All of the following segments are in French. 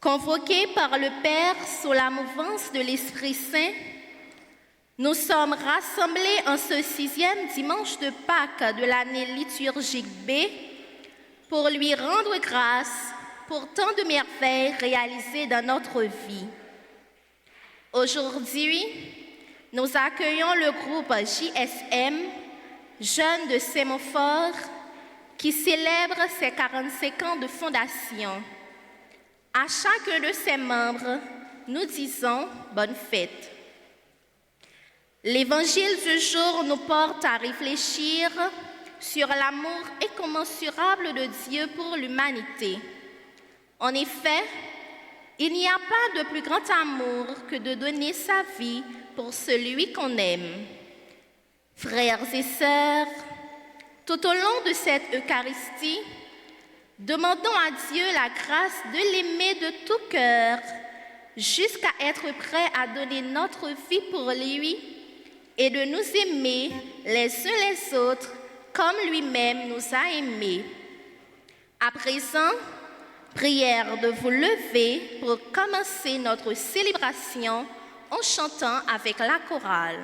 Convoqués par le Père sous la mouvance de l'Esprit Saint, nous sommes rassemblés en ce 6e dimanche de Pâques de l'année liturgique B pour lui rendre grâce pour tant de merveilles réalisées dans notre vie. Aujourd'hui, nous accueillons le groupe JSM, Jeunes de Sémaphore, qui célèbre ses 45 ans de fondation. À chacun de ses membres, nous disons bonne fête. L'évangile du jour nous porte à réfléchir sur l'amour incommensurable de Dieu pour l'humanité. En effet, il n'y a pas de plus grand amour que de donner sa vie pour celui qu'on aime. Frères et sœurs, tout au long de cette Eucharistie, demandons à Dieu la grâce de l'aimer de tout cœur, jusqu'à être prêts à donner notre vie pour lui et de nous aimer les uns les autres comme lui-même nous a aimés. À présent, prière de vous lever pour commencer notre célébration en chantant avec la chorale.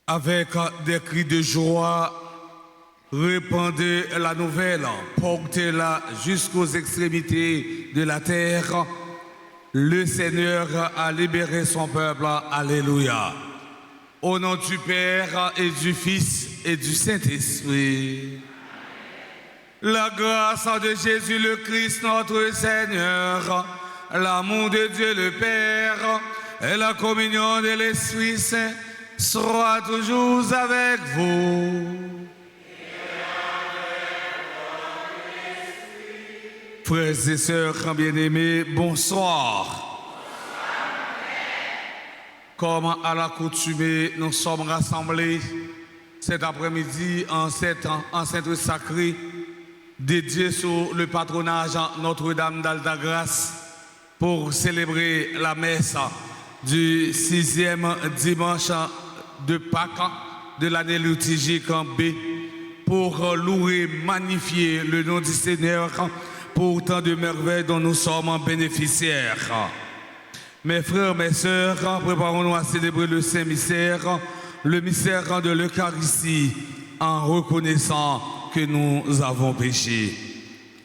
Avec des cris de joie, répandez la nouvelle, portez-la jusqu'aux extrémités de la terre. Le Seigneur a libéré son peuple. Alléluia. Au nom du Père et du Fils et du Saint-Esprit. La grâce de Jésus le Christ, notre Seigneur, l'amour de Dieu le Père et la communion de l'Esprit Saint soit toujours avec vous. Frères et sœurs bien-aimés, bonsoir. Comme à l'accoutumée, nous sommes rassemblés cet après-midi en cette sacrée dédiée sous le patronage Notre-Dame d'Alta-Grâce pour célébrer la messe du 6e dimanche de Pâques de l'année liturgique en B pour louer, magnifier le nom du Seigneur pour autant de merveilles dont nous sommes bénéficiaires. Mes frères, mes sœurs, préparons-nous à célébrer le Saint-Mystère, le mystère de l'Eucharistie, en reconnaissant que nous avons péché.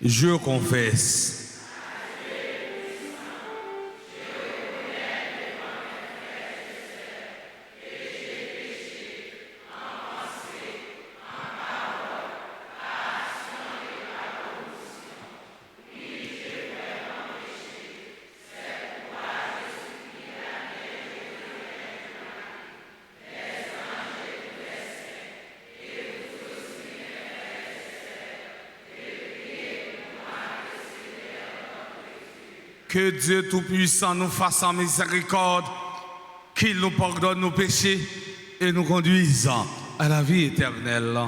Je confesse. Que Dieu Tout-Puissant nous fasse en miséricorde, qu'il nous pardonne nos péchés et nous conduise à la vie éternelle.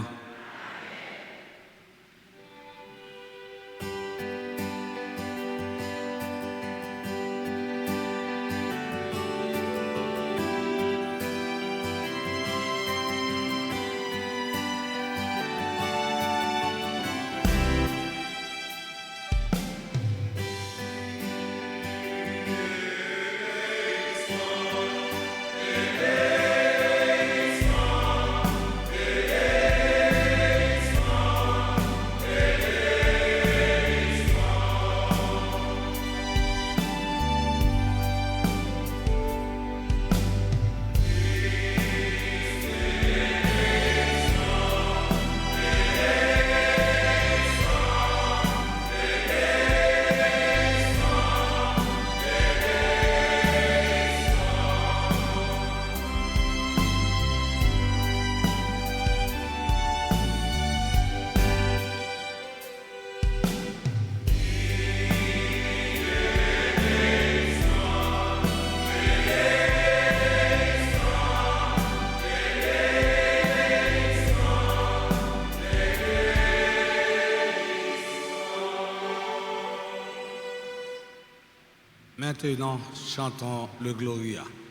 Maintenant, chantons le Gloria. Gloria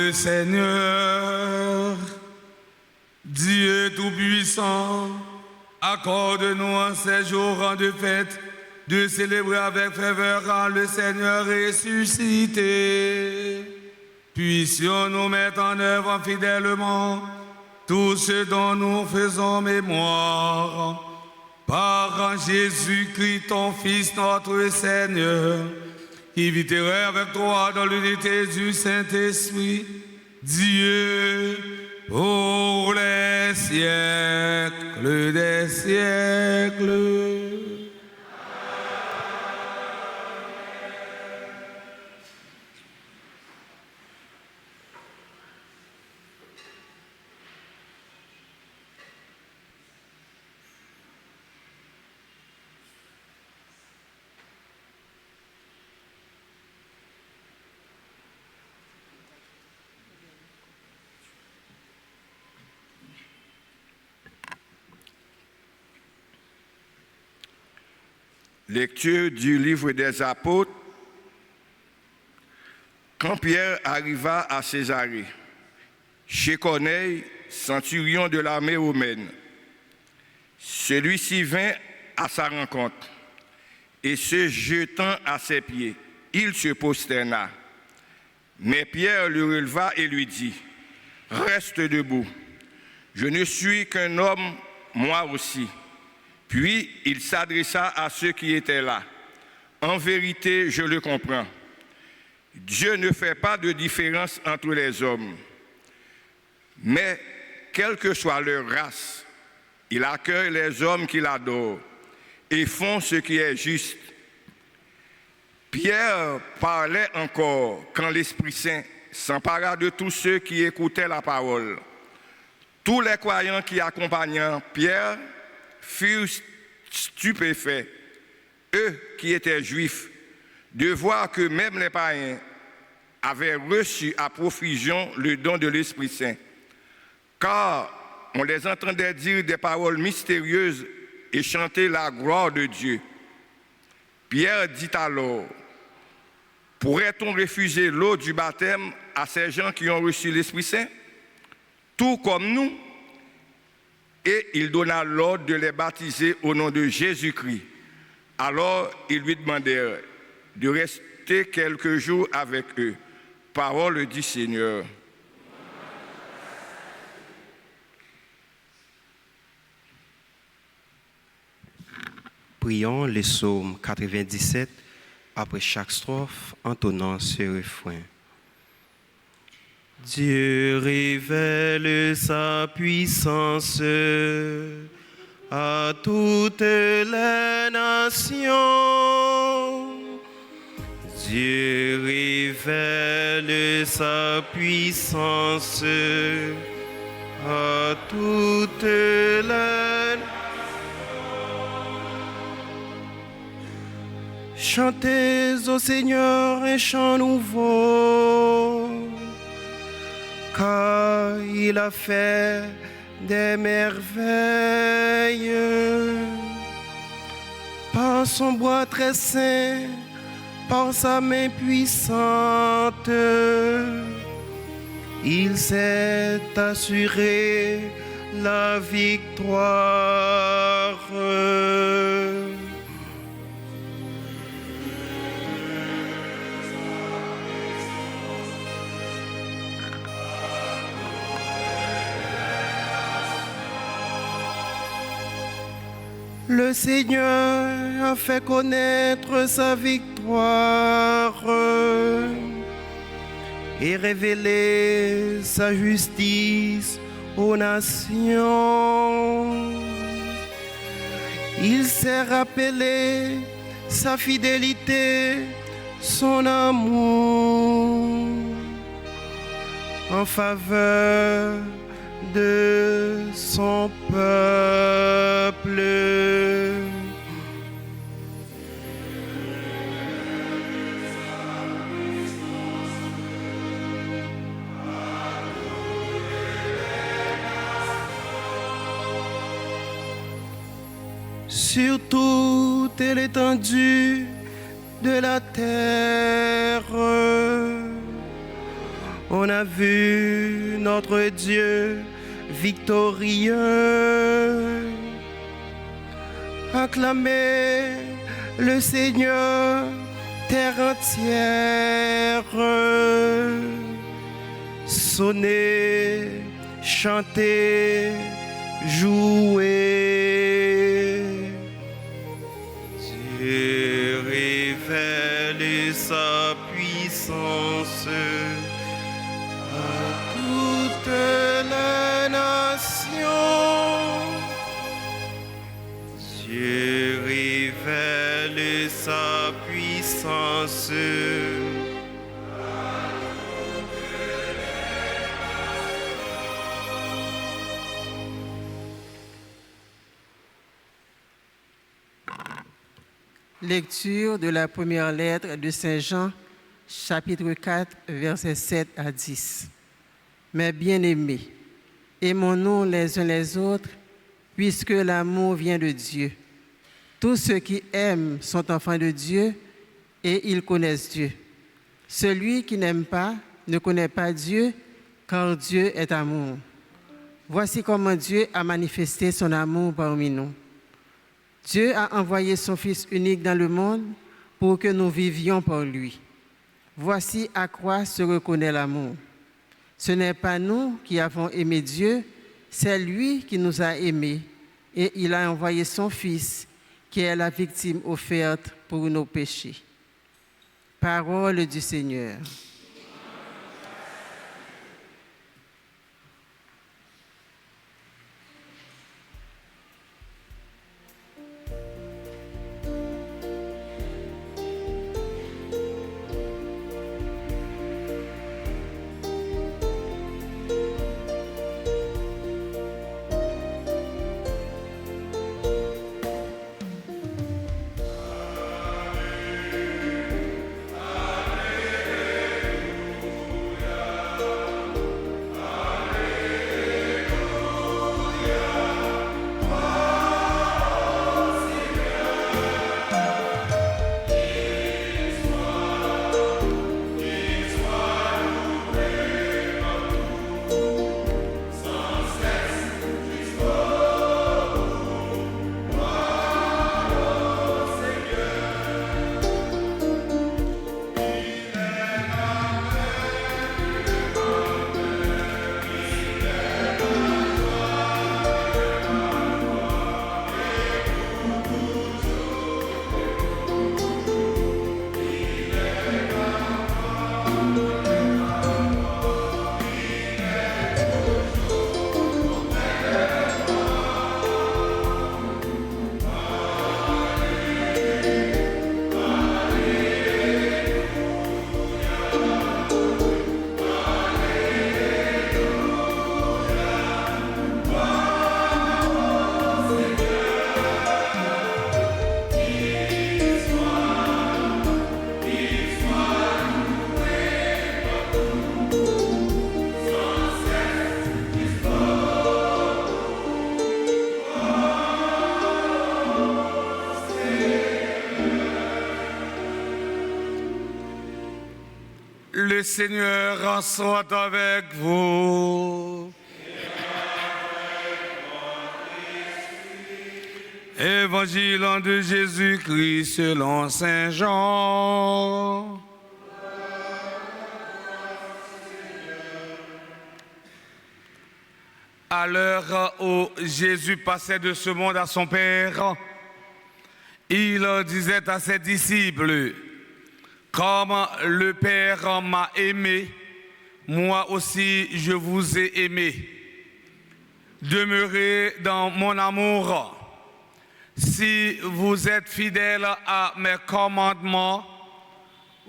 le Seigneur. Dieu Tout-Puissant, accorde-nous en ces jours de fête de célébrer avec ferveur le Seigneur ressuscité. Puissions-nous mettre en œuvre fidèlement tout ce dont nous faisons mémoire. Par Jésus-Christ, ton Fils, notre Seigneur, qui viterait avec toi dans l'unité du Saint-Esprit, Dieu, pour les siècles des siècles. Lecture du livre des Apôtres. Quand Pierre arriva à Césarée, chez Corneille, centurion de l'armée romaine, celui-ci vint à sa rencontre et se jetant à ses pieds, il se prosterna. Mais Pierre le releva et lui dit : « Reste debout, je ne suis qu'un homme, moi aussi. » Puis il s'adressa à ceux qui étaient là. « En vérité, je le comprends. Dieu ne fait pas de différence entre les hommes. Mais, quelle que soit leur race, il accueille les hommes qui l'adorent et font ce qui est juste. » Pierre parlait encore quand l'Esprit Saint s'empara de tous ceux qui écoutaient la parole. Tous les croyants qui accompagnaient Pierre furent stupéfaits, eux qui étaient juifs, de voir que même les païens avaient reçu à profusion le don de l'Esprit Saint, car on les entendait dire des paroles mystérieuses et chanter la gloire de Dieu. Pierre dit alors : « Pourrait-on refuser l'eau du baptême à ces gens qui ont reçu l'Esprit Saint, tout comme nous ? » Et il donna l'ordre de les baptiser au nom de Jésus-Christ. Alors ils lui demandèrent de rester quelques jours avec eux. Parole du Seigneur. Prions les psaumes 97 après chaque strophe, entonnant ce refrain. Dieu révèle sa puissance à toutes les nations. Dieu révèle sa puissance à toutes les nations. Chantez au Seigneur un chant nouveau, car il a fait des merveilles. Par son bras très saint, par sa main puissante, il s'est assuré la victoire. Le Seigneur a fait connaître sa victoire et révélé sa justice aux nations. Il s'est rappelé sa fidélité, son amour en faveur de son peuple. Sur toute l'étendue de la terre, on a vu notre Dieu victorieux. Acclamez le Seigneur, terre entière. Sonnez, chantez, jouez. Dieu révèle sa puissance à toute la nation. Dieu révèle sa puissance. Lecture de la première lettre de Saint Jean, chapitre 4, versets 7 à 10. Mes bien-aimés, aimons-nous les uns les autres, puisque l'amour vient de Dieu. Tous ceux qui aiment sont enfants de Dieu et ils connaissent Dieu. Celui qui n'aime pas ne connaît pas Dieu, car Dieu est amour. Voici comment Dieu a manifesté son amour parmi nous. Dieu a envoyé son Fils unique dans le monde pour que nous vivions par lui. Voici à quoi se reconnaît l'amour. Ce n'est pas nous qui avons aimé Dieu, c'est lui qui nous a aimés et il a envoyé son Fils qui est la victime offerte pour nos péchés. Parole du Seigneur. Le Seigneur soit avec vous. Évangile de Jésus-Christ selon Saint Jean. À l'heure où Jésus passait de ce monde à son Père, il disait à ses disciples: comme le Père m'a aimé, moi aussi je vous ai aimé. Demeurez dans mon amour. Si vous êtes fidèles à mes commandements,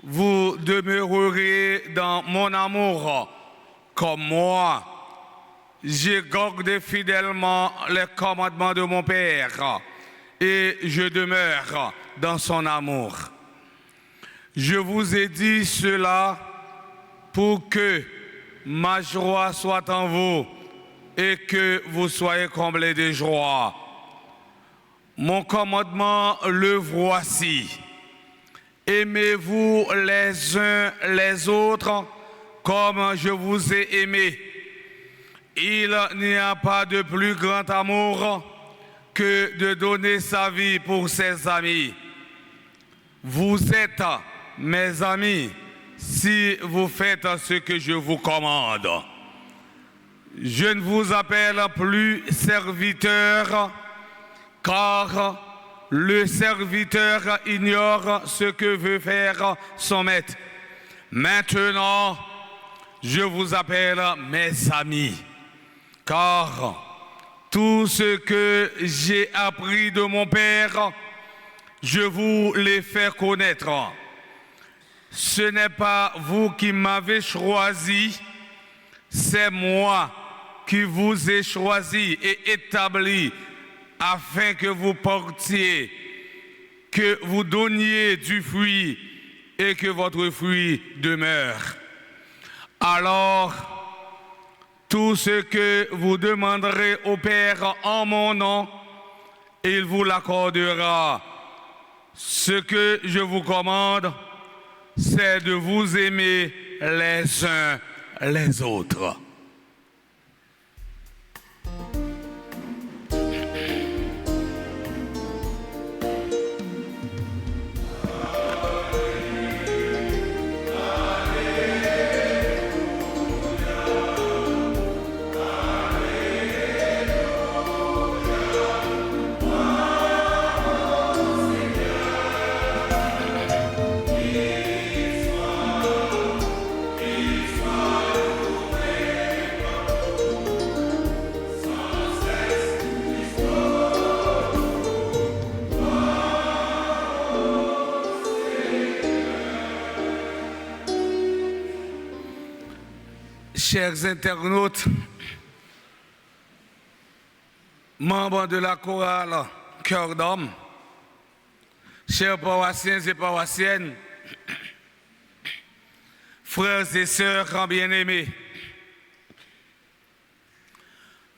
vous demeurerez dans mon amour, comme moi. Je garde fidèlement les commandements de mon Père et je demeure dans son amour. Je vous ai dit cela pour que ma joie soit en vous et que vous soyez comblés de joie. Mon commandement, le voici. Aimez-vous les uns les autres comme je vous ai aimé. Il n'y a pas de plus grand amour que de donner sa vie pour ses amis. Vous êtes mes amis si vous faites ce que je vous commande. Je ne vous appelle plus serviteur, car le serviteur ignore ce que veut faire son maître. Maintenant, je vous appelle mes amis, car tout ce que j'ai appris de mon Père, je vous l'ai fait connaître. Ce n'est pas vous qui m'avez choisi, c'est moi qui vous ai choisi et établi afin que vous portiez, que vous donniez du fruit et que votre fruit demeure. Alors, tout ce que vous demanderez au Père en mon nom, il vous l'accordera. Ce que je vous commande, c'est de vous aimer les uns les autres. Chers internautes, membres de la chorale Cœur d'Homme, chers paroissiens et paroissiennes, frères et sœurs bien-aimés,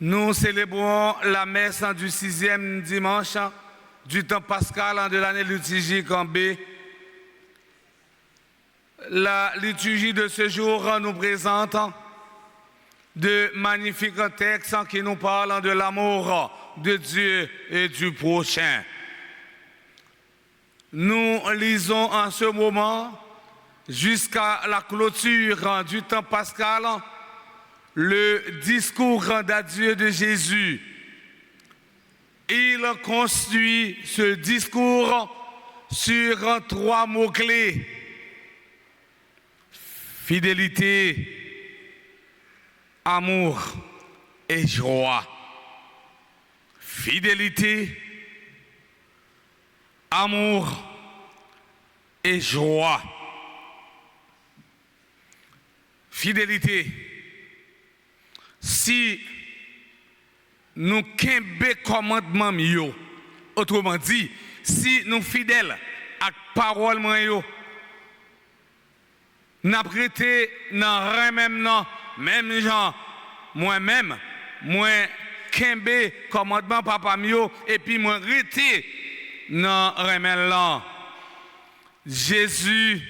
nous célébrons la messe du 6e dimanche du temps pascal de l'année liturgique en B. La liturgie de ce jour nous présente de magnifiques textes qui nous parlent de l'amour de Dieu et du prochain. Nous lisons en ce moment, jusqu'à la clôture du temps pascal, le discours d'adieu de Jésus. Il construit ce discours sur 3 mots-clés: fidélité, amour et joie. Fidélité, amour et joie. Fidélité. Si nous kembe commandement yo, autrement dit, si nous fidèles à parole yo, n'a prêté dans même gens, moi-même, moi kembe commandement papa mio et puis moi rete dans remède là. Jésus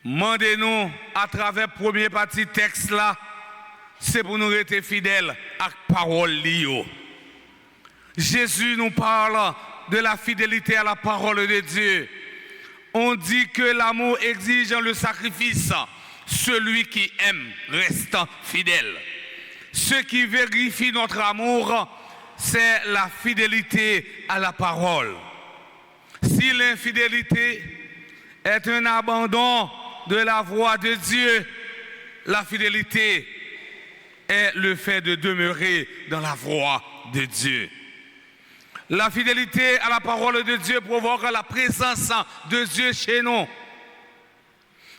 mandez-nous à travers premier partie texte là, c'est pour nous rester fidèles à la parole li. Jésus nous parle de la fidélité à la parole de Dieu. On dit que l'amour exige le sacrifice. Celui qui aime reste fidèle. Ce qui vérifie notre amour, c'est la fidélité à la parole. Si l'infidélité est un abandon de la voie de Dieu, la fidélité est le fait de demeurer dans la voie de Dieu. La fidélité à la parole de Dieu provoque la présence de Dieu chez nous.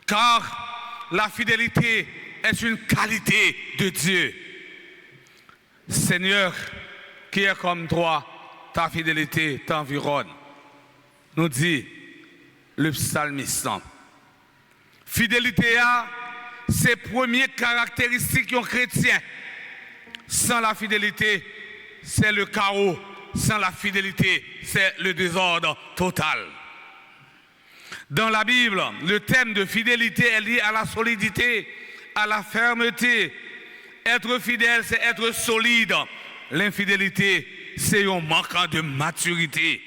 Car la fidélité est une qualité de Dieu. Seigneur, qui est comme toi, ta fidélité t'environne, nous dit le psalmiste. Fidélité, c'est la première caractéristique d'un chrétien. Sans la fidélité, c'est le chaos. Sans la fidélité, c'est le désordre total. Dans la Bible, le thème de fidélité est lié à la solidité, à la fermeté. Être fidèle, c'est être solide. L'infidélité, c'est un manque de maturité.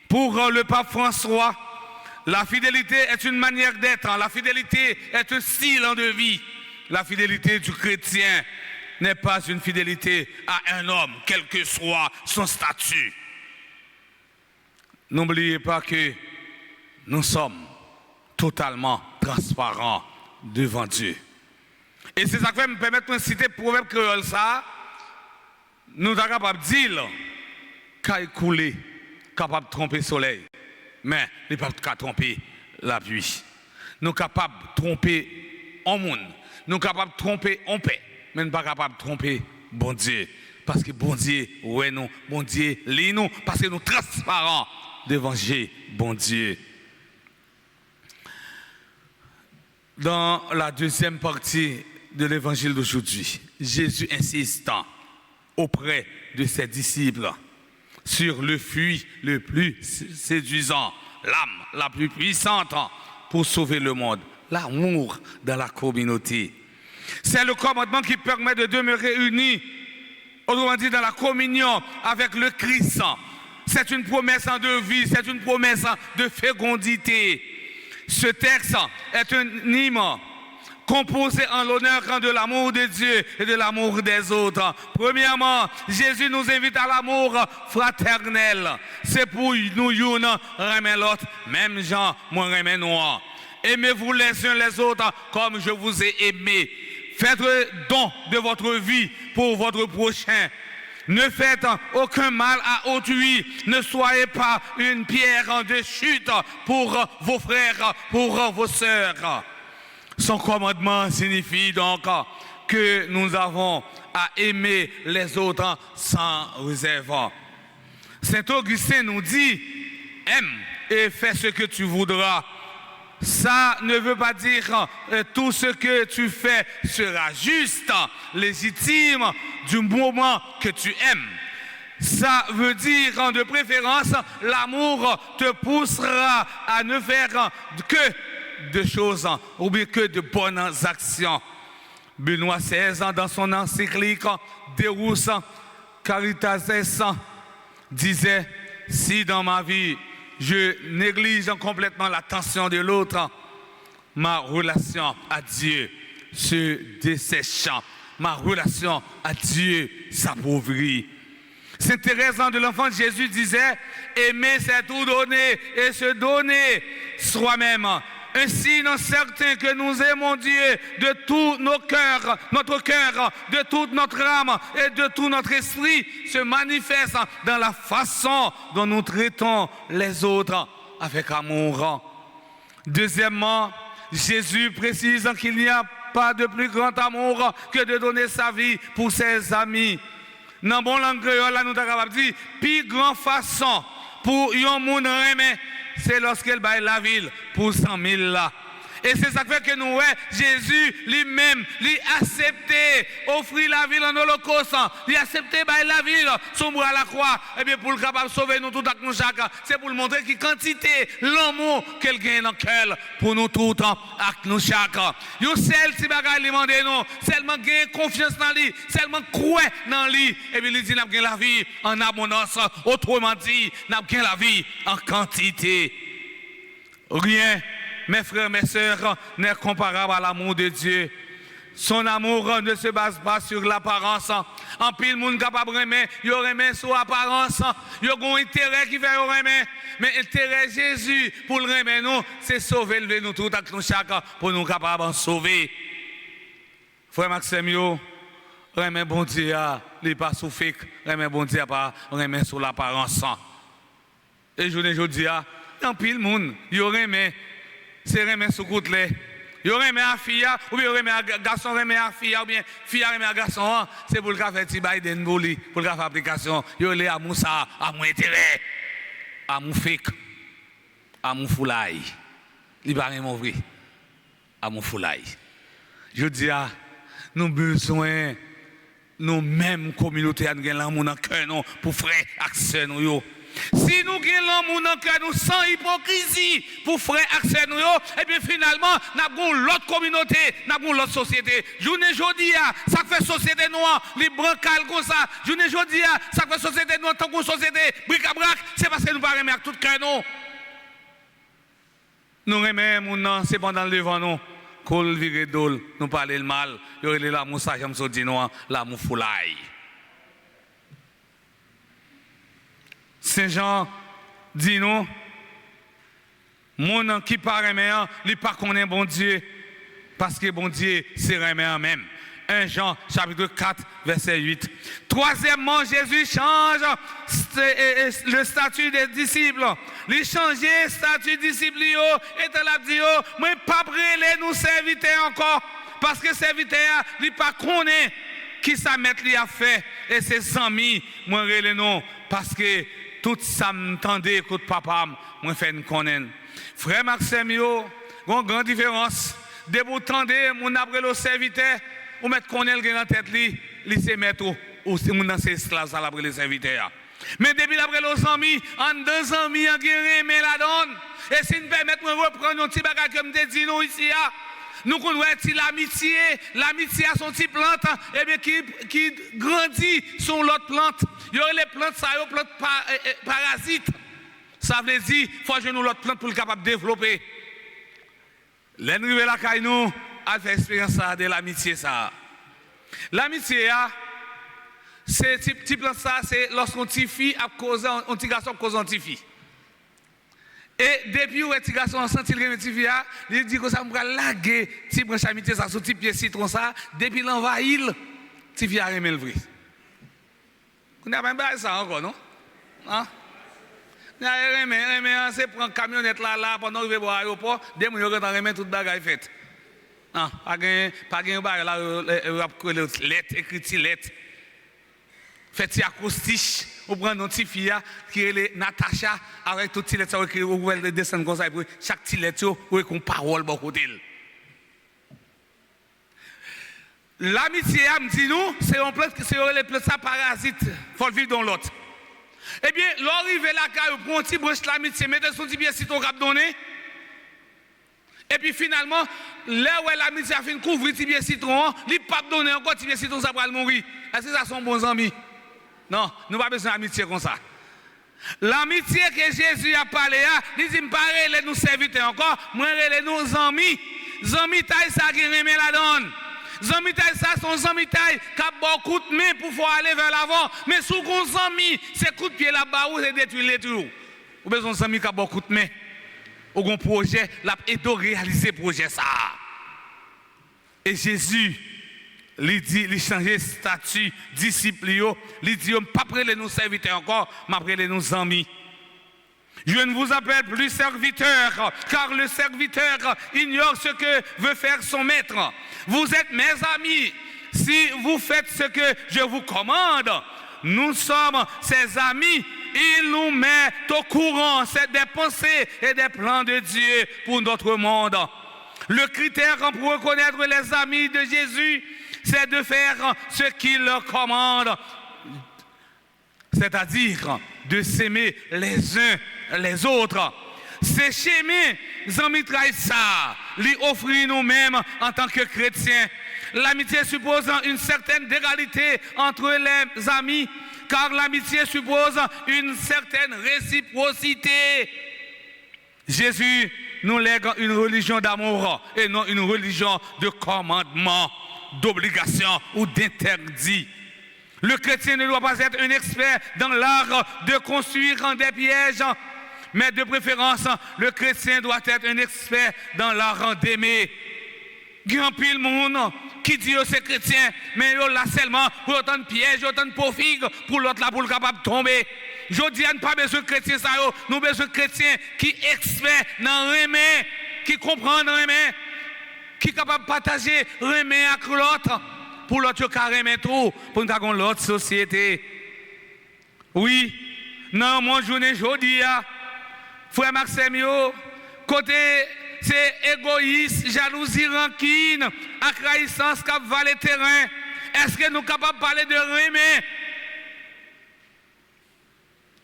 Pour le pape François, la fidélité est une manière d'être. La fidélité est un style de vie. La fidélité du chrétien n'est pas une fidélité à un homme, quel que soit son statut. N'oubliez pas que nous sommes totalement transparents devant Dieu. Et c'est ça qui me permet de citer le proverbe créole ça. Nous sommes capables de dire qu'il couler, capable de tromper le soleil, mais nous ne sommes pas tromper la pluie. Nous sommes capables de tromper un monde, nous sommes capables de tromper un paix, mais nous ne sommes pas capables de tromper bon Dieu. Parce que bon Dieu, ouais nous, bon Dieu, lit nous, parce que nous sommes transparents devant Dieu, bon Dieu. Dans la deuxième partie de l'évangile d'aujourd'hui, Jésus insiste auprès de ses disciples sur le fruit le plus séduisant, l'âme la plus puissante pour sauver le monde, l'amour dans la communauté. C'est le commandement qui permet de demeurer unis, autrement dit dans la communion avec le Christ. C'est une promesse de vie, c'est une promesse de fécondité. Ce texte est un hymne composé en l'honneur de l'amour de Dieu et de l'amour des autres. Premièrement, Jésus nous invite à l'amour fraternel. C'est pour nous, aimer l'autre, même Jean, moi, aimer nous. Aimez-vous les uns les autres comme je vous ai aimé. Faites don de votre vie pour votre prochain. Ne faites aucun mal à autrui. Ne soyez pas une pierre de chute pour vos frères, pour vos sœurs. Son commandement signifie donc que nous avons à aimer les autres sans réserve. Saint Augustin nous dit, aime et fais ce que tu voudras. Ça ne veut pas dire tout ce que tu fais sera juste, légitime du moment que tu aimes. Ça veut dire de préférence, l'amour te poussera à ne faire que de choses ou bien que de bonnes actions. Benoît XVI, dans son encyclique Deus Caritatis, disait, si dans ma vie, je néglige complètement l'attention de l'autre, ma relation à Dieu se dessèche, ma relation à Dieu s'appauvrit. Sainte Thérèse de l'Enfant de Jésus disait, aimer c'est tout donner et se donner soi-même. Ainsi, nous certain que nous aimons Dieu de tout notre cœur, de toute notre âme et de tout notre esprit se manifeste dans la façon dont nous traitons les autres avec amour. Deuxièmement, Jésus précise qu'il n'y a pas de plus grand amour que de donner sa vie pour ses amis. Dans bon langue créole, nous sommes capables de dire, plus grande façon pour un monde aimer, c'est lorsqu'il baille la ville pour 100 000 là. Et c'est ça qui fait que nous, Jésus lui-même, lui accepté, offrir la ville en holocauste, lui accepté bailler la ville, son bras à la croix, et bien pour le capable de sauver nous tout avec nous chaque, c'est pour le montrer qu'il quantité, l'amour qu'elle gagne dans le cœur pour nous tout avec nous chaque. Yo celle si bagay lui demande nous, seulement gagner confiance dans lui, seulement croire dans lui, et bien il dit n'a gagné la vie en abondance, autrement dit, n'a gagné la vie en quantité. Rien, mes frères, mes sœurs, n'est comparable à l'amour de Dieu. Son amour ne se base pas sur l'apparence. En pile, monde capable de remettre, il remet sur l'apparence. Il y a un intérêt qui fait remettre. Mais l'intérêt de Jésus pour le remettre, nous, c'est sauver nous tout avec nous chaque pour nous capables de sauver. Frère Maxime, remet bon Dieu, il n'est pas sous fake, remet bon Dieu, pas remet sur l'apparence. Et je dis, en pile, monde, il remet. C'est remettre sous côte là. Il remet à fille ou bien remet à garçon remet à fille ou bien fille remet à garçon, c'est pour le faire petit Biden pour le faire application. Il est à Moussa, à mon intérêt, à mon fake, à mon foulaille. Il va même ouvrir à mon foulaille. Je dis nous besoin nous mêmes communauté à nous l'amour dans cœur pour frère accès nous. Si nous avons l'amour dans le cœur, nous sans hypocrisie pour frère accès nous, et bien finalement, nous avons l'autre communauté, nous avons l'autre société. Journée jeudi, ça fait société noire, les brancales comme ça. Journée jeudi, ça fait société noire, tant que société, bric-à-brac, c'est parce que nous ne pouvons pas remettre tout cœur nous. Nous remettons, c'est pendant le devant nous. Qu'on vire d'ol, nous parler le mal, il y a l'amour sage, l'amour foulaille. Saint Jean dit nous, mon qui paraît meilleur, il pas connaît bon Dieu, parce que bon Dieu c'est remet même. 1 Jean chapitre 4 verset 8. Troisièmement, Jésus change le statut des disciples. Il change le statut des disciples et il a dit, moi pas brûler nous serviteurs encore, parce que serviteurs, il pas connaît qui ça met lui a fait et ses amis, moi relais non, parce que tout ça m'entendait, écoute papa, moi fait une connaître. Frère Maxime, il y a une grande différence. De vous tendre, mon après le serviteur, ou mettre connaître dans la tête, il se met ou c'est mon ancien esclave, ça l'après le serviteur. Mais depuis l'après les amis, en 2 amis, en guéri, mais la donne. Et si nous permettons de reprendre un petit bagage comme des dinos ici, nous connaissons l'amitié. L'amitié a son petit plante, et bien qui grandit sur l'autre plante. Il y a les plantes, ça y a les plantes parasites. Ça veut dire qu'il faut que nous l'autre plante pour le capable de développer. L'enrive la caille nous a fait expérience de l'amitié ça. L'amitié c'est petit plante ça, c'est lorsqu'on petit fille a causé un petit garçon cause un petit fille. Et depuis où petit garçon a senti le petit fille, il dit que ça me va laguer petit branche amitié ça sur petit pied citron ça, depuis l'envahir, petit fille a remis le vrai. On n'a même pas ça encore non? Hein? C'est prendre camionnette là pendant que vous à l'aéroport, dès que vous rentrez toute bagaille faite. Ah, pas gain bagaille là lettre écrit lettre. Fait acoustique, ou prendre une petite fille qui est Natacha avec toutes les lettres qui ou elle descend comme ça pour chaque petite lettre ou une parole bon côté. L'amitié me dit nous, c'est un plat c'est les plats ça parasite, faut le vivre dans l'autre. Eh bien, l'arrivée là, quand on prend un petit branche l'amitié, mettez son petit pied si ton cap donné. Et puis finalement, là où l'amitié a fait couvrir le petit pied citron, il ne pas donner encore petit pied citron, ça va mourir. Est-ce que ça sont bons amis? Non, nous n'avons pas besoin d'amitié comme ça. L'amitié que Jésus a parlé, il dit, pas nous serviteurs encore, moi nous amis. Amis taille ça qui remet la donne. Zami taille ça son zami taille qui a beaucoup de main pour pouvoir aller vers l'avant. Mais sous qu'on zami, c'est coup de pied là-bas ou c'est détruire les tout. Ou besoin zami qui a beaucoup de main. Ou un projet, là et de réaliser projet ça. Et Jésus, il dit, il change le statut disciple, il dit, pas prêler nos serviteurs encore, mais prêler nos amis. Je ne vous appelle plus serviteur, car le serviteur ignore ce que veut faire son maître. Vous êtes mes amis si vous faites ce que je vous commande. Nous sommes ses amis. Il nous met au courant des pensées et des plans de Dieu pour notre monde. Le critère pour reconnaître les amis de Jésus, c'est de faire ce qu'il leur commande. C'est-à-dire de s'aimer les uns les autres. C'est chaimer, amis ça, lui offrir nous-mêmes en tant que chrétiens. L'amitié suppose une certaine égalité entre les amis, car l'amitié suppose une certaine réciprocité. Jésus nous lègue une religion d'amour et non une religion de commandement, d'obligation ou d'interdit. Le chrétien ne doit pas être un expert dans l'art de construire des pièges, mais de préférence, le chrétien doit être un expert dans l'art d'aimer. Il y a un pile monde qui dit que c'est chrétien, mais il là seulement pour autant de pièges, autant de profits, pour l'autre là pour le capable de tomber. Je dis à ne pas besoin de chrétien, nous avons besoin de chrétien qui est expert dans l'aimer, qui comprend l'aimer, qui est capable de partager l'aimer avec l'autre. Pour l'autre carrément tout, pour nous avoir l'autre société. Oui, non, mon journée aujourd'hui, frère Maxime, côté c'est égoïste, jalousie, rancune, accraissance qui va le terrain. Est-ce que nous sommes capables de parler de remet?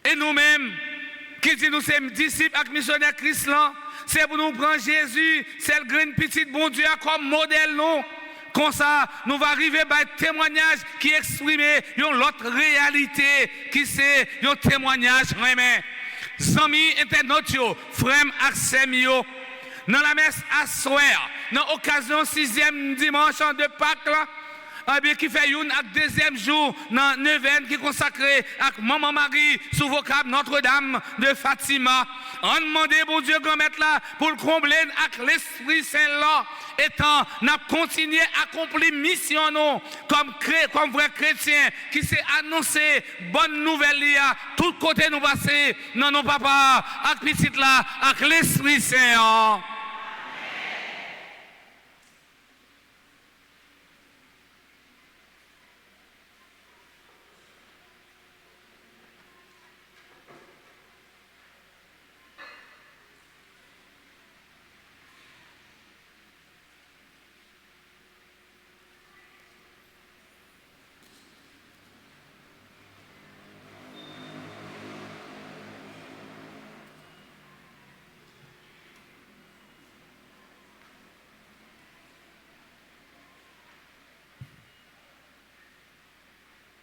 Et nous-mêmes, qui dit nous sommes disciples avec missionnaire Christ là, c'est pour nous prendre Jésus, c'est le grand petit bon Dieu comme modèle non. Comme ça, nous allons arriver à un témoignage qui exprime une autre réalité, qui c'est un témoignage. Amis internautes, frères et sœurs, dans la messe à soir, dans l'occasion 6e dimanche de Pâques, qui fait une deuxième jour dans neuvaine qui est consacré à Maman Marie sous vocable Notre-Dame de Fatima. On demande bon Dieu grand maître là pour le combler avec l'Esprit Saint là, étant n'a continué à accomplir mission non comme vrai chrétien qui s'est annoncé bonne nouvelle à tout côté nous passer non non papa avec petit là avec l'Esprit Saint.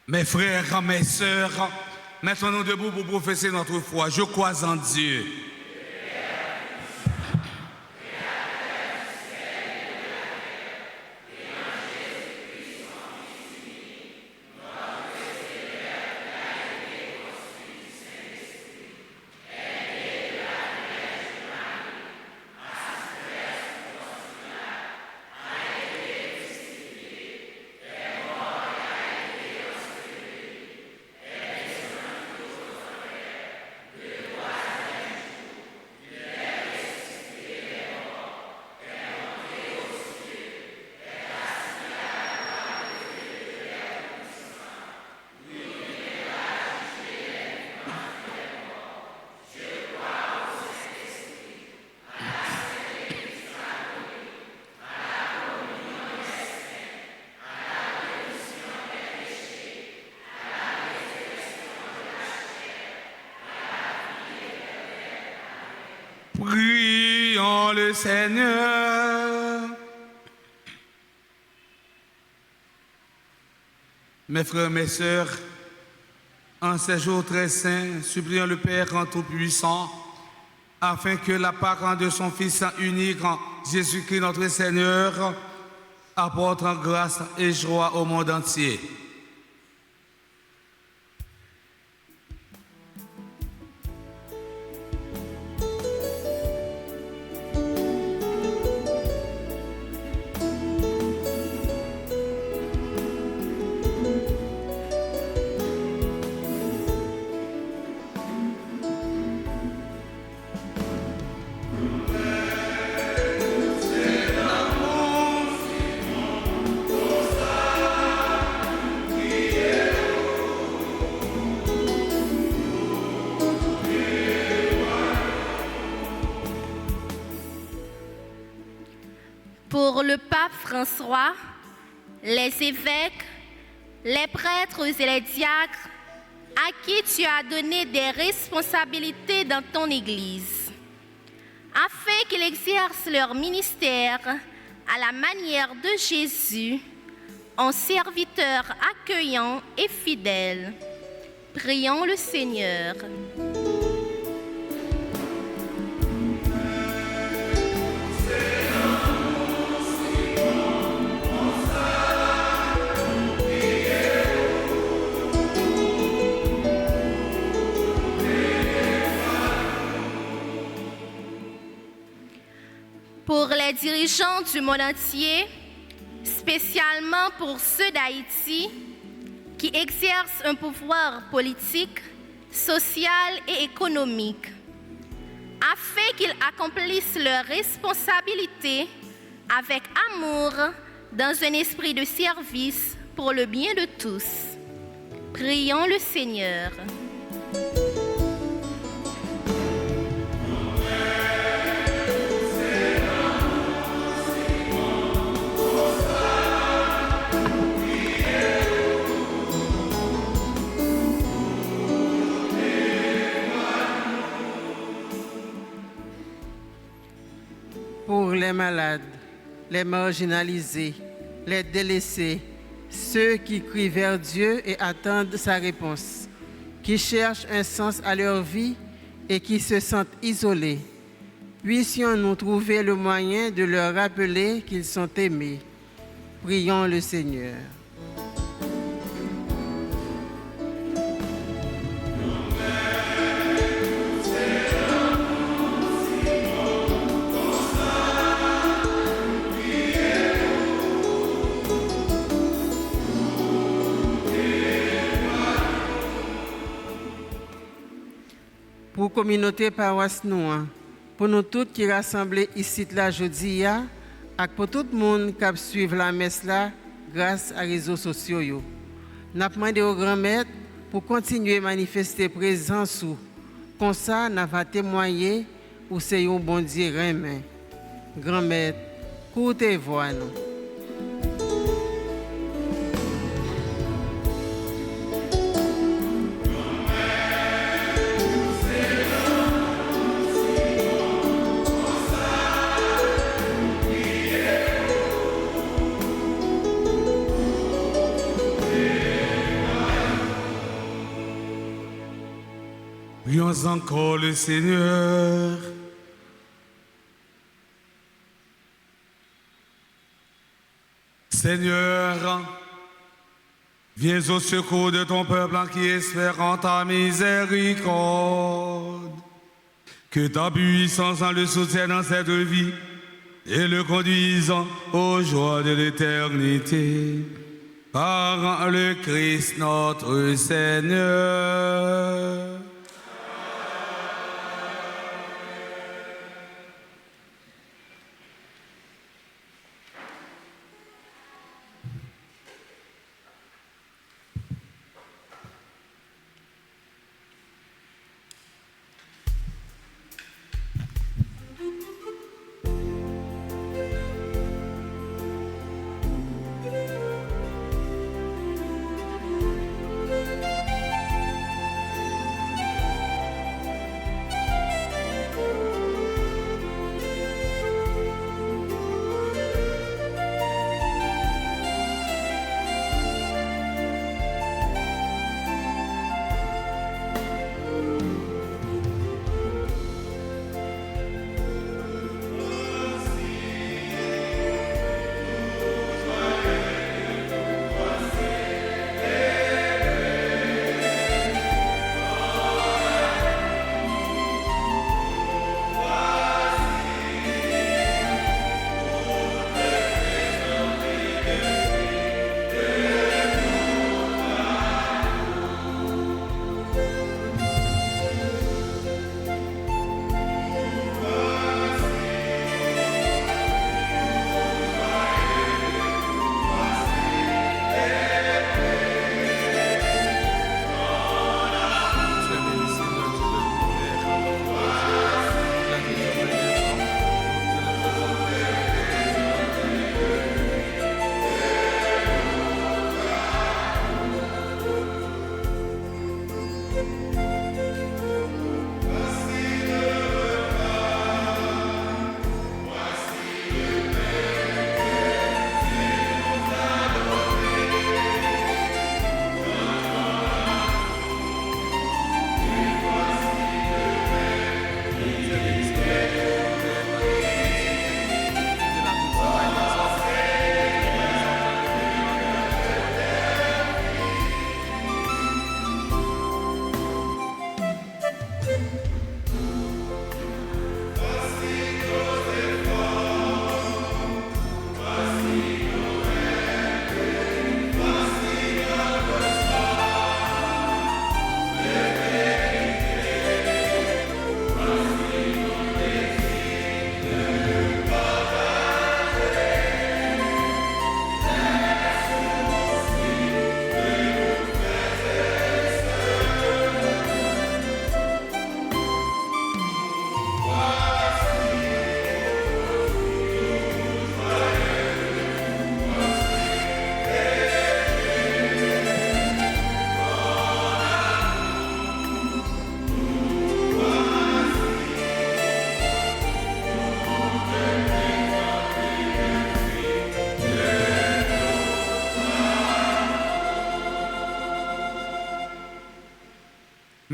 Mes frères, mes sœurs, mettons-nous debout pour professer notre foi. Je crois en Dieu. Prions le Seigneur. Mes frères, mes sœurs, en ces jours très saints, supplions le Père en Tout-Puissant, afin que la parole de son Fils unique, Jésus-Christ notre Seigneur, apporte grâce et joie au monde entier. Pour le pape François, les évêques, les prêtres et les diacres à qui tu as donné des responsabilités dans ton Église, afin qu'ils exercent leur ministère à la manière de Jésus, en serviteurs accueillants et fidèles. Prions le Seigneur. Pour les dirigeants du monde entier, spécialement pour ceux d'Haïti qui exercent un pouvoir politique, social et économique, afin qu'ils accomplissent leurs responsabilités avec amour dans un esprit de service pour le bien de tous. Prions le Seigneur. les malades, les marginalisés, les délaissés, ceux qui crient vers Dieu et attendent sa réponse, qui cherchent un sens à leur vie et qui se sentent isolés. Puissions-nous trouver le moyen de leur rappeler qu'ils sont aimés. Prions le Seigneur. Pour la communauté paroisse nous, pour nous tous qui rassemblés ici la jeudi, et pour tout le monde qui suit la messe là grâce aux réseaux sociaux. Nous demandons au grand maître pour continuer à manifester présence. Comme ça, nous allons témoigner où c'est un bon Dieu remet. Grand maître, écoutez voix nous. Prions encore le Seigneur. Seigneur, viens au secours de ton peuple qui espère en ta miséricorde. Que ta puissance en le soutienne dans cette vie et le conduise aux joies de l'éternité. Par le Christ notre Seigneur.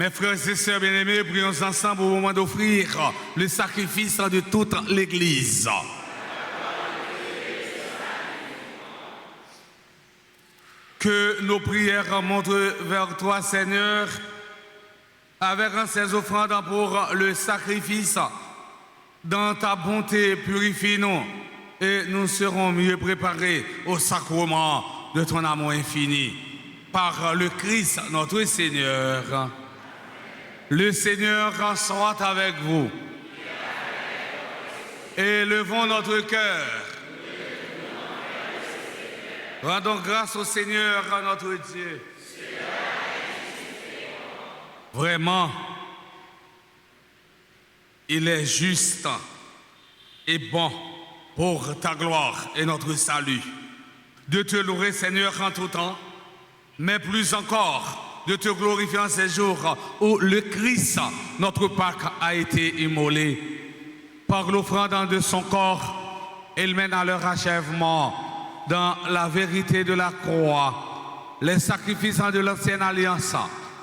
Mes frères et sœurs bien-aimés, prions ensemble au moment d'offrir le sacrifice de toute l'Église. Que nos prières montrent vers toi, Seigneur, avec ces offrandes pour le sacrifice. Dans ta bonté, purifie-nous et nous serons mieux préparés au sacrement de ton amour infini. Par le Christ, notre Seigneur. Le Seigneur soit avec vous. Élevons notre cœur. Rendons grâce au Seigneur, notre Dieu. Vraiment, il est juste et bon pour ta gloire et notre salut de te louer, Seigneur, en tout temps, mais plus encore de te glorifier en ces jours où le Christ, notre Pâque, a été immolé. Par l'offrande de son corps, il mène à leur achèvement dans la vérité de la croix, les sacrifices de l'ancienne alliance,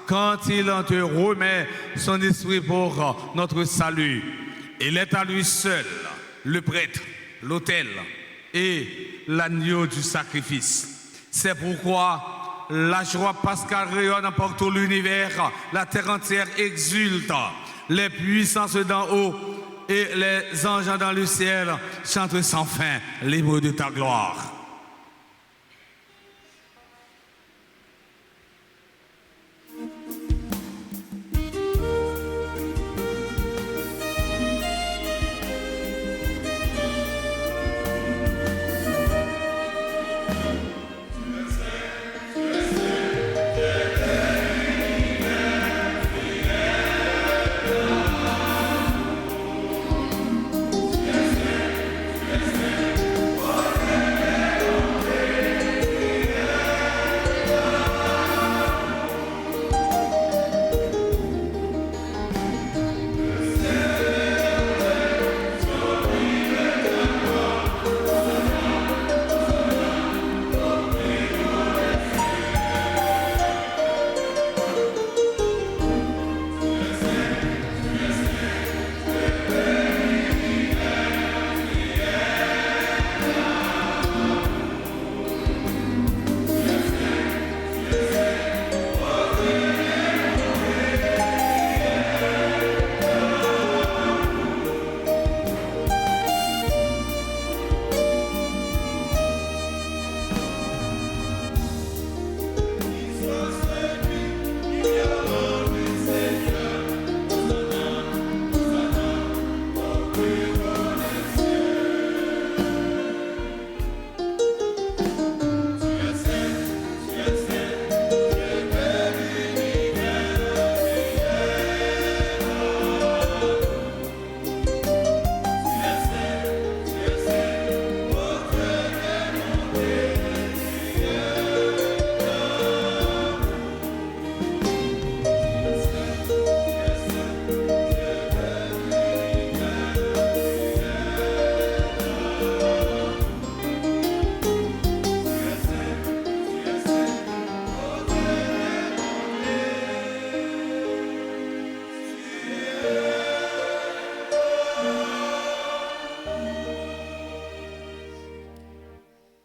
quand il te remet son esprit pour notre salut. Il est à lui seul le prêtre, l'autel et l'agneau du sacrifice. C'est pourquoi la joie pascale rayonne par tout l'univers, la terre entière exulte, les puissances d'en haut et les anges dans le ciel chantent sans fin l'hymne de ta gloire.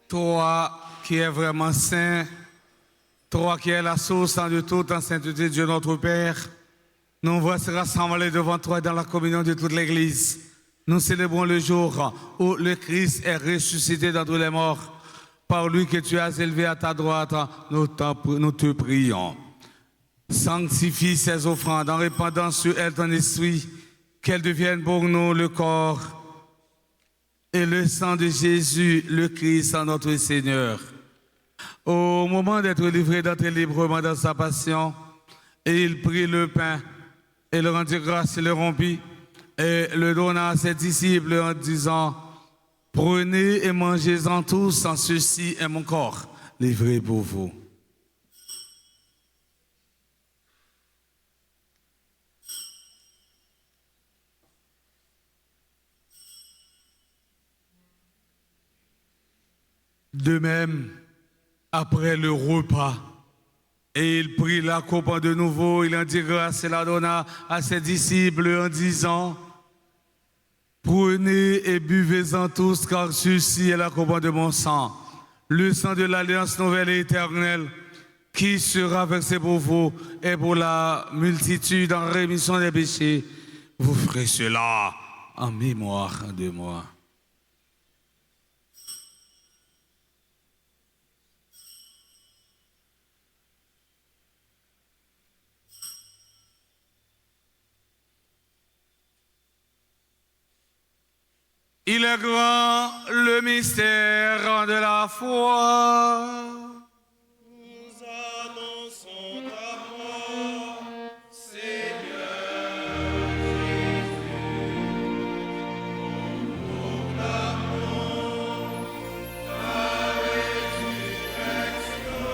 Toi qui es vraiment saint, toi qui es la source de toute en sainteté, Dieu notre Père, nous voici rassemblés devant toi dans la communion de toute l'Église. Nous célébrons le jour où le Christ est ressuscité d'entre les morts. Par lui que tu as élevé à ta droite, nous te prions. Sanctifie ces offrandes en répandant sur elles ton esprit, qu'elles deviennent pour nous le corps et le sang de Jésus, le Christ, notre Seigneur. Au moment d'être livré d'entrer librement dans sa passion, et il prit le pain, et le rendit grâce, et le rompit, et le donna à ses disciples en disant, « Prenez et mangez-en tous, en ceci est mon corps, livré pour vous. » De même, après le repas, Et il prit la coupe de nouveau, il en dit grâce et la donna à ses disciples en disant, prenez et buvez-en tous, car ceci est la coupe de mon sang, le sang de l'alliance nouvelle et éternelle, qui sera versé pour vous et pour la multitude en rémission des péchés. Vous ferez cela en mémoire de moi. Il est grand le mystère de la foi. Nous annonçons ta mort, Seigneur Jésus. Nous proclamons ta résurrection.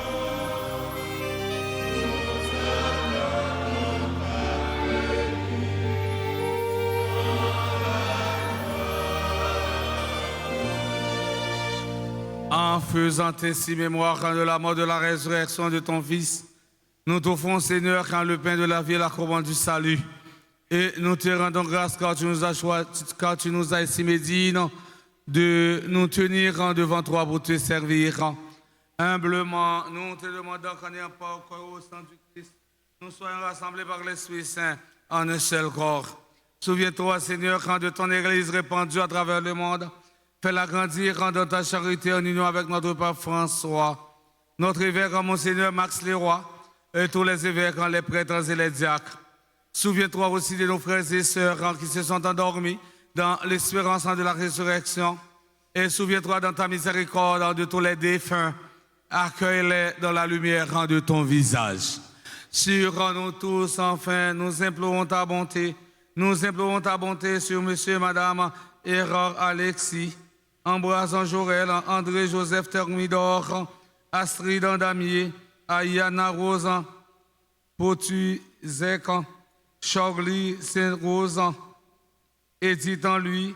Nous attendons ta venue En faisant ainsi mémoire de la mort de la résurrection de ton Fils, nous t'offrons, Seigneur, quand le pain de la vie et la couronne du salut. Et nous te rendons grâce car tu nous as estimé dignes de nous tenir devant toi pour te servir. Humblement, nous te demandons qu'en ayant pas au corps au sang du Christ, nous soyons rassemblés par l'Esprit Saint en un seul corps. Souviens-toi, Seigneur, quand de ton Église répandue à travers le monde, fais-la grandir dans ta charité en union avec notre pape François, notre évêque, Monseigneur Max Leroy, et tous les évêques, les prêtres et les diacres. Souviens-toi aussi de nos frères et sœurs qui se sont endormis dans l'espérance de la résurrection. Et souviens-toi dans ta miséricorde de tous les défunts. Accueille-les dans la lumière de ton visage. Sur nous tous, enfin, nous implorons ta bonté. Nous implorons ta bonté sur monsieur et madame Error Alexis, Ambroise Jorel, André Joseph Thermidor, Astrid Andamier, Ayana Rose, Potu Zek, Charlie Saint-Rose, Edith Lui,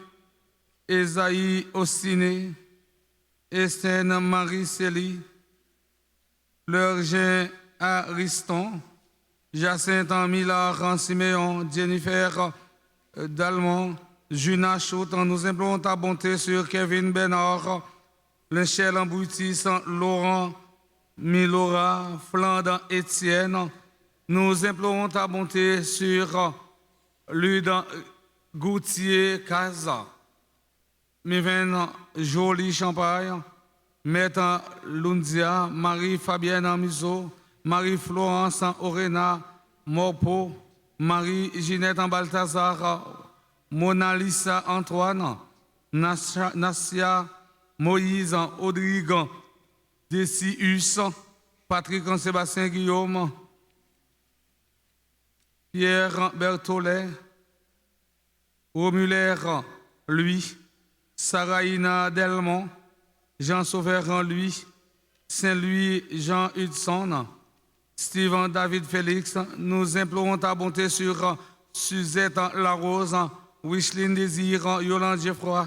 Esaïe Ostiné, Estène Marie-Célie, Lurgin Ariston, Jacinthe Millard Siméon, Jennifer Dalmont, Juna Chout, nous implorons ta bonté sur Kevin Bénard, Michel Amboutis, Laurent Milora, Flandre Étienne. Nous implorons ta bonté sur Lude Goutier Casa, Miven Jolie Champagne, Maître Lundia, Marie-Fabienne Miso, Marie-Florence Orena Morpo, Marie-Ginette Balthazar, Mona Lisa Antoine, Nassia Moïse Audrigue, Desius, Patrick Sébastien Guillaume, Pierre Berthollet, Romuler lui, Saraïna Delmont, Jean Sauveur lui, Saint-Louis Jean Hudson, Steven David Félix. Nous implorons ta bonté sur Suzette Larose, Wicheline Désir, Yolande Geoffroy,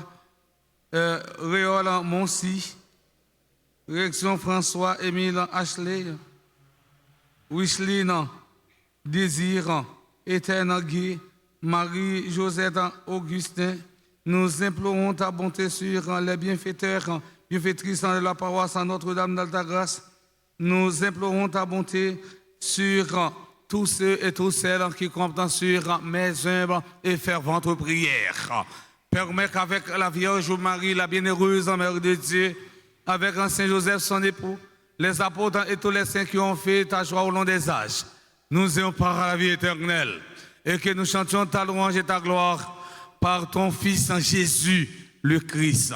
Réole Moncy, Réaction François Émile Ashley, Wicheline Désir, Étienne Guy, Marie-Josette Augustin. Nous implorons ta bonté sur les bienfaiteurs, bienfaitrices de la paroisse Notre-Dame d'Alta-Grâce. Nous implorons ta bonté sur tous ceux et toutes celles qui comptent sur mes humbles et ferventes prières. Permets qu'avec la Vierge Marie, la bienheureuse Mère de Dieu, avec Saint Joseph, son époux, les apôtres et tous les saints qui ont fait ta joie au long des âges, nous ayons part à la vie éternelle et que nous chantions ta louange et ta gloire par ton Fils Jésus le Christ.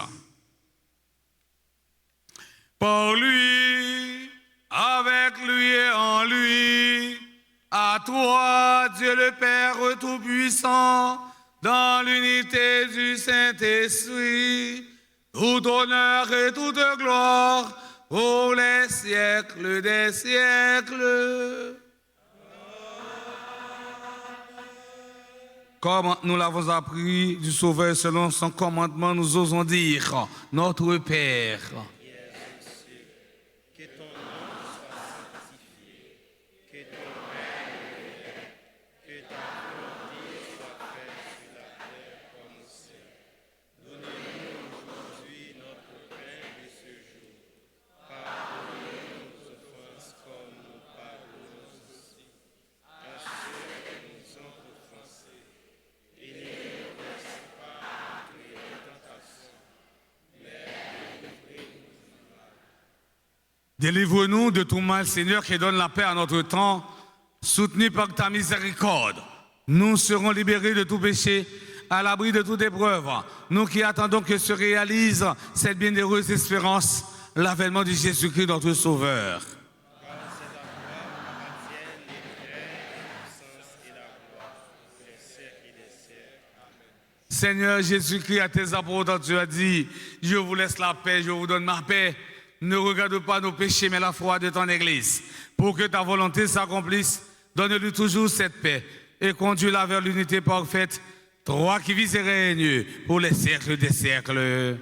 Par lui, avec lui et en lui, à toi, Dieu le Père Tout-Puissant, dans l'unité du Saint-Esprit, tout honneur et toute gloire pour les siècles des siècles. Comme nous l'avons appris du Sauveur selon son commandement, nous osons dire, notre Père, que ton nom soit sanctifié, Délivre-nous de tout mal, Seigneur, qui donne la paix à notre temps. Soutenu par ta miséricorde, nous serons libérés de tout péché, à l'abri de toute épreuve. Nous qui attendons que se réalise cette bienheureuse espérance, l'avènement de Jésus-Christ, notre Sauveur. Seigneur Jésus-Christ, à tes apôtres, tu as dit, je vous laisse la paix, je vous donne ma paix. Ne regarde pas nos péchés, mais la foi de ton Église. Pour que ta volonté s'accomplisse, donne-lui toujours cette paix et conduis-la vers l'unité parfaite, toi qui vis et règnes pour les siècles des siècles. Amen.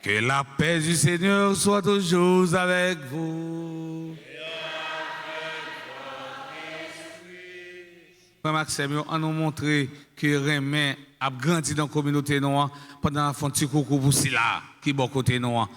Que la paix du Seigneur soit toujours avec vous. Frère Maxime, on nous montre que Rémin a grandi dans la communauté noire pendant un petit coucou pour Silla, qui est bon côté noir.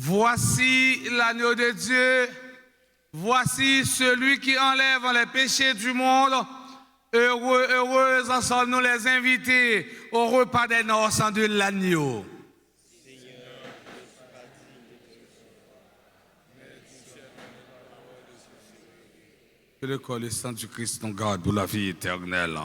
Voici l'agneau de Dieu, voici celui qui enlève les péchés du monde. Heureux, heureuses en sommes-nous les invités au repas des noces de l'agneau. Que le corps et le sang du Christ nous garde pour la vie éternelle.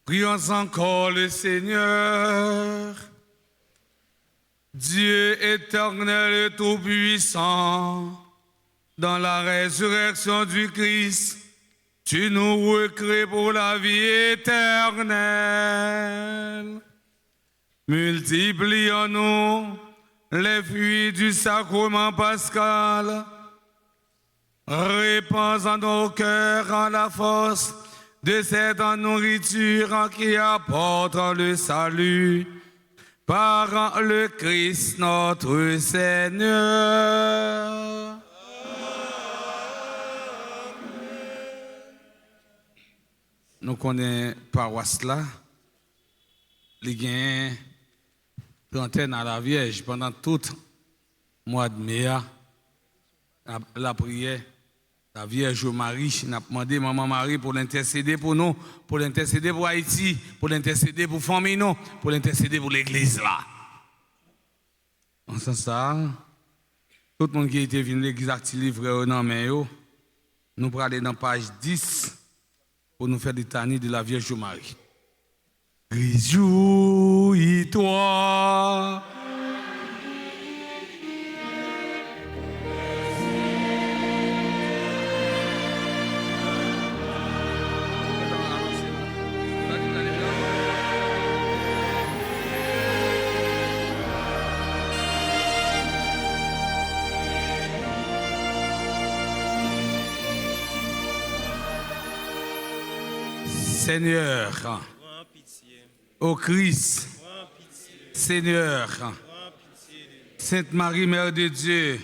Prions encore le Seigneur. Dieu éternel et tout-puissant, dans la résurrection du Christ, tu nous recrées pour la vie éternelle. Multiplions-nous les fruits du sacrement pascal. Répands en nos cœurs la force de cette nourriture qui apporte le salut par le Christ notre Seigneur. Nous connaissons paroisse là, les gains l'antenne à la Vierge pendant tout le mois de mai, la prière, la Vierge Marie, n'a demandé Maman Marie pour l'intercéder pour nous, pour l'intercéder pour Haïti, pour l'intercéder pour famille, pour l'intercéder pour l'église là. En ce sens ça, tout le monde qui était venu l'église active livré dans main yo, nous pour aller dans page 10 pour nous faire des litanies de la Vierge Marie. Réjouis-toi. Seigneur, ô Christ, Seigneur, Sainte Marie, Mère de Dieu,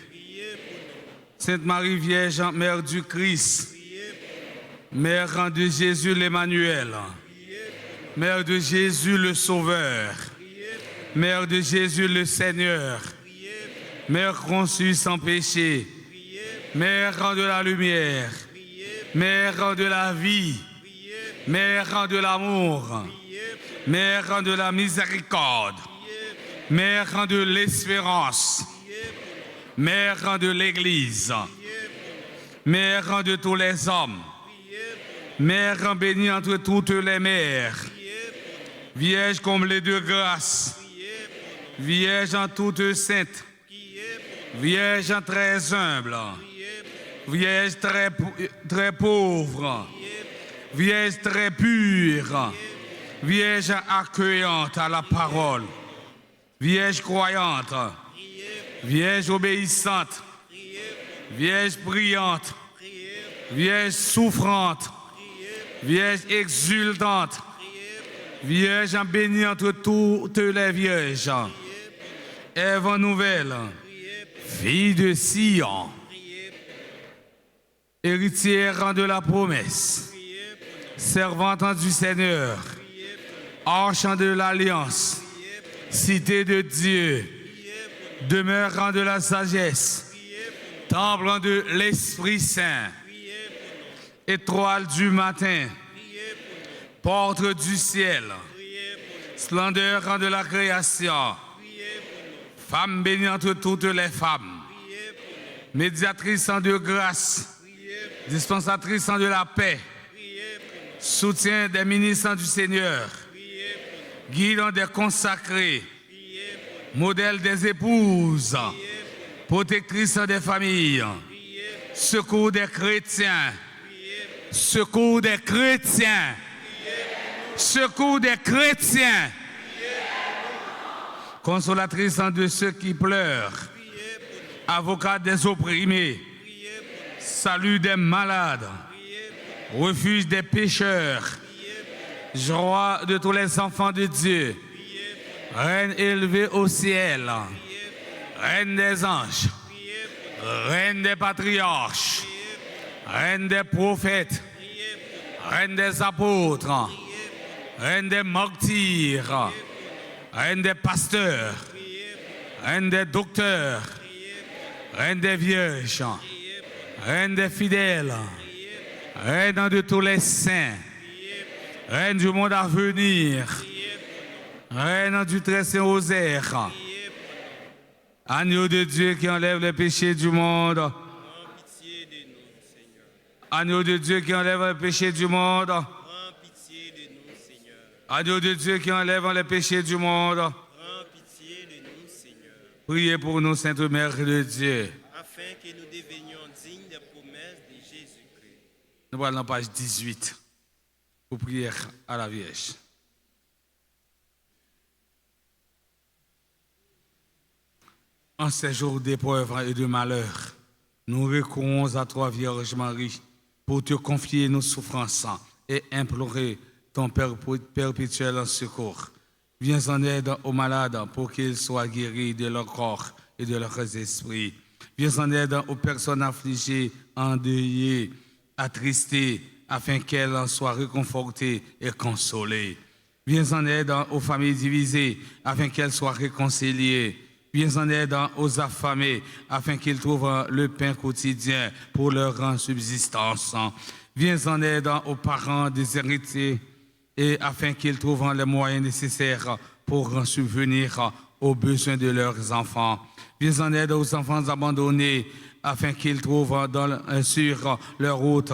Sainte Marie Vierge, Mère du Christ, Mère de Jésus l'Emmanuel, Mère de Jésus le Sauveur, Mère de Jésus le Seigneur, Mère conçue sans péché, Mère de la lumière, Mère de la vie, Mère de l'amour, Mère de la miséricorde, Mère de l'espérance, Mère de l'Église, Mère de tous les hommes, Mère bénie entre toutes les mères, Vierge comblée de grâce, Vierge en toute sainte, Vierge très humble, Vierge très pauvre, Vierge très pure, Vierge accueillante à la parole, Vierge croyante, Vierge obéissante, Vierge priante, Vierge souffrante, Vierge exultante, Vierge bénie entre toutes les vierges, Ève nouvelle, fille de Sion, héritière de la promesse, servante du Seigneur, arche de l'alliance, cité de Dieu, demeurant de la sagesse, temple de l'Esprit Saint, étoile du matin, porte du ciel, splendeur de la création, femme bénie entre toutes les femmes, médiatrice de grâce, dispensatrice de la paix, soutien des ministres du Seigneur, guidant des consacrés, modèle des épouses, protectrice des familles, secours des chrétiens, secours des chrétiens, secours des chrétiens, consolatrice de ceux qui pleurent, avocat des opprimés, salut des malades, refuge des pécheurs, joie de tous les enfants de Dieu, reine élevée au ciel, reine des anges, reine des patriarches, reine des prophètes, reine des apôtres, reine des martyrs, reine des pasteurs, reine des docteurs, reine des vierges, reine des fidèles, reine de tous les saints, reine du monde à venir, reine du très saint rosaire, agneau de Dieu qui enlève les péchés du monde, agneau de Dieu qui enlève les péchés du monde, Agneau de Dieu qui enlève les péchés du monde. Prends pitié de nous, Seigneur, Priez pour nous, Sainte Mère de Dieu. afin que nous devenions dignes des promesses de Jésus-Christ. Nous allons à la page 18 pour prier à la Vierge. En ces jours d'épreuve et de malheur, nous recourons à toi, Vierge Marie, pour te confier nos souffrances et implorer ton perpétuel secours. Viens en aide aux malades pour qu'ils soient guéris de leur corps et de leurs esprits. Viens en aide aux personnes affligées, endeuillées, attristées, afin qu'elles soient réconfortées et consolées. Viens en aide aux familles divisées, afin qu'elles soient réconciliées. Viens en aide aux affamés, afin qu'ils trouvent le pain quotidien pour leur subsistance. Viens en aide aux parents déshérités, et afin qu'ils trouvent les moyens nécessaires pour subvenir aux besoins de leurs enfants. Viens en aide aux enfants abandonnés, afin qu'ils trouvent sur leur route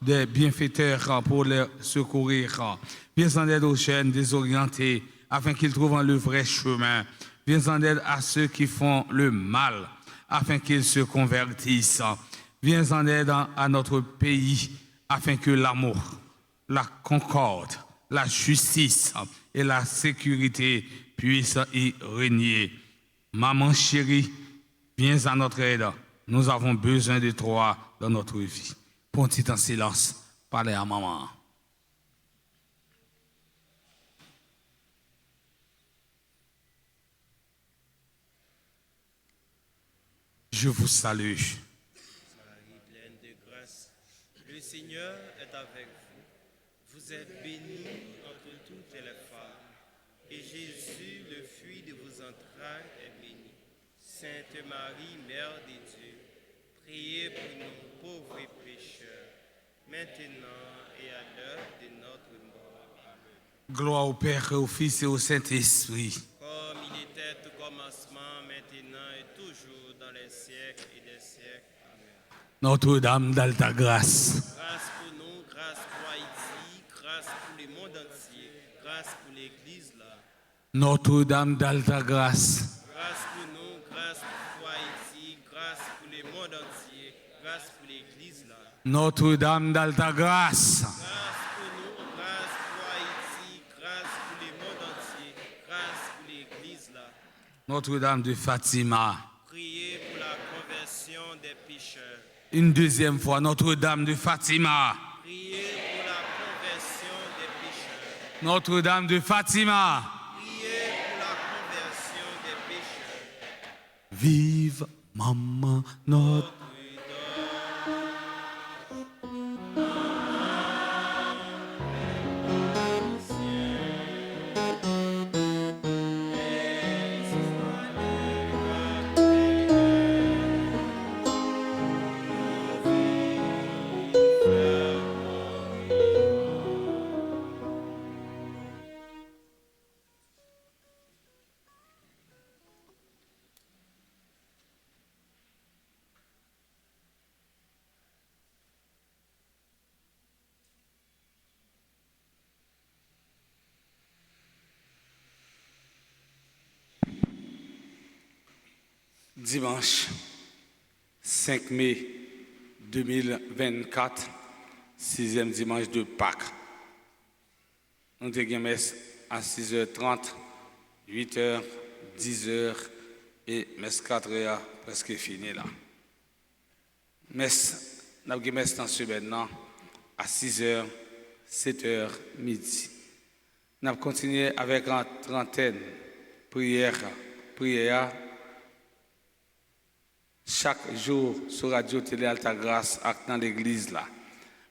des bienfaiteurs pour les secourir. Viens en aide aux jeunes désorientés, afin qu'ils trouvent le vrai chemin. Viens en aide à ceux qui font le mal, afin qu'ils se convertissent. Viens en aide à notre pays, afin que l'amour, la concorde, la justice et la sécurité puissent y régner. Maman chérie, viens à notre aide. Nous avons besoin de toi dans notre vie. Prends un petit en silence, parlez à maman. Je vous salue. Marie pleine de grâce, le Seigneur est avec vous. Vous êtes bénie entre toutes les femmes, et Jésus, le fruit de vos entrailles, est béni. Sainte Marie, Mère de Dieu, priez pour nous pauvres pécheurs, maintenant et à l'heure de notre mort. Amen. Gloire au Père, au Fils et au Saint-Esprit. Comme il était au commencement, maintenant et toujours, dans les siècles et des siècles. Amen. Notre-Dame d'Alta Grâce. Grâce pour nous, grâce pour Haïti, grâce pour le monde entier, grâce pour l'Église là. Notre-Dame d'Alta Grâce. Grâce pour nous, grâce pour Haïti, grâce pour le monde entier, grâce pour l'Église là. Notre-Dame d'Alta Grâce. Grâce pour nous, grâce pour Haïti, grâce pour le monde entier, grâce pour l'Église là. Notre-Dame de Fatima. Priez pour la conversion des pécheurs. Une deuxième fois, Notre-Dame de Fatima. Priez pour la conversion des pécheurs. Notre-Dame de Fatima. Priez pour la conversion des pécheurs. Vive maman notre. Dimanche 5 mai 2024, 6e dimanche de Pâques. Nous avons messe à 6h30, 8h, 10h et messe 4h presque fini là. Messe, nous avons messe dans ce semaine à 6h, 7h, midi. Nous avons continué avec une trentaine prière chaque jour sur Radio Télé Alta Grâce dans l'église là.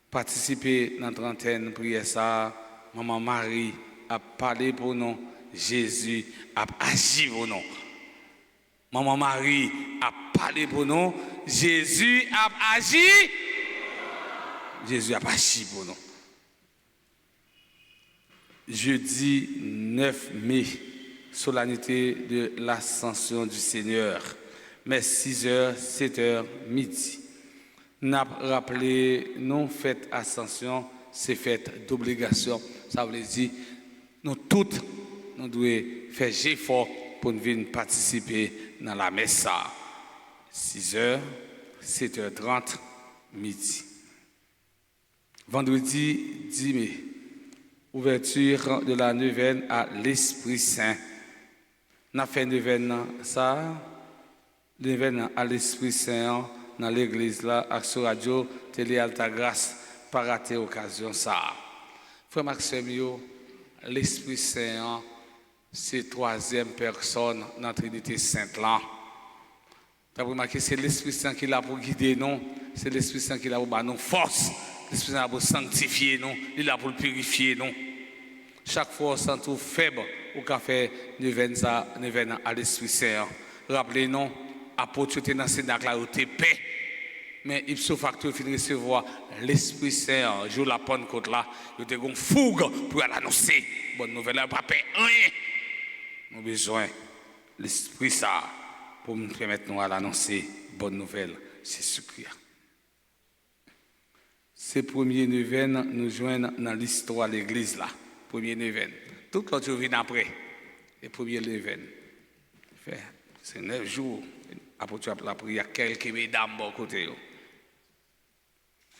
Participer dans la trentaine prière ça, maman Marie a parlé pour nous, Jésus a agi pour nous. Maman Marie a parlé pour nous, Jésus a agi. Jésus a agi pour nous. Jeudi 9 mai, solennité de l'ascension du Seigneur. Mais 6h, 7h, midi. Nous avons rappelé, non fête ascension, c'est fête d'obligation. Ça veut dire, nous toutes, nous devons faire effort pour nous venir participer dans la messe. 6h, 7h30, midi. Vendredi 10 mai, ouverture de la neuvaine à l'Esprit Saint. Nous avons fait neuvaine à l'Esprit Saint dans l'église là, avec sur radio, télé Alta Grâce, pas rater l'occasion ça. Frère Maxime, l'Esprit Saint, c'est troisième personne dans la Trinité Sainte là. Tu as remarqué, c'est l'Esprit Saint qui est là pour guider nous, c'est l'Esprit Saint qui est là pour nous force, l'Esprit Saint est là pour sanctifier nous, il est là pour purifier nous. Chaque fois, on se trouve faible, au café neuvaine à l'Esprit Saint. Rappelez-nous, apôtre était dans le Sénat là, où tu paix. Mais ipso facto, il faut recevoir l'Esprit Saint, jour la Pentecôte là, il y a une fougue pour l'annoncer. Bonne nouvelle, pas paix, rien. Nous avons besoin de l'Esprit Saint pour nous permettre de l'annoncer. Bonne nouvelle, c'est ce qu'il y a. Ces premiers neuvaines nous joignent dans l'histoire de l'église là. Premier neuvaine. Tout l'autre vient après. Les premiers neuvaines. C'est 9 jours. Après tu as la prière, quelques mesdames bon côté.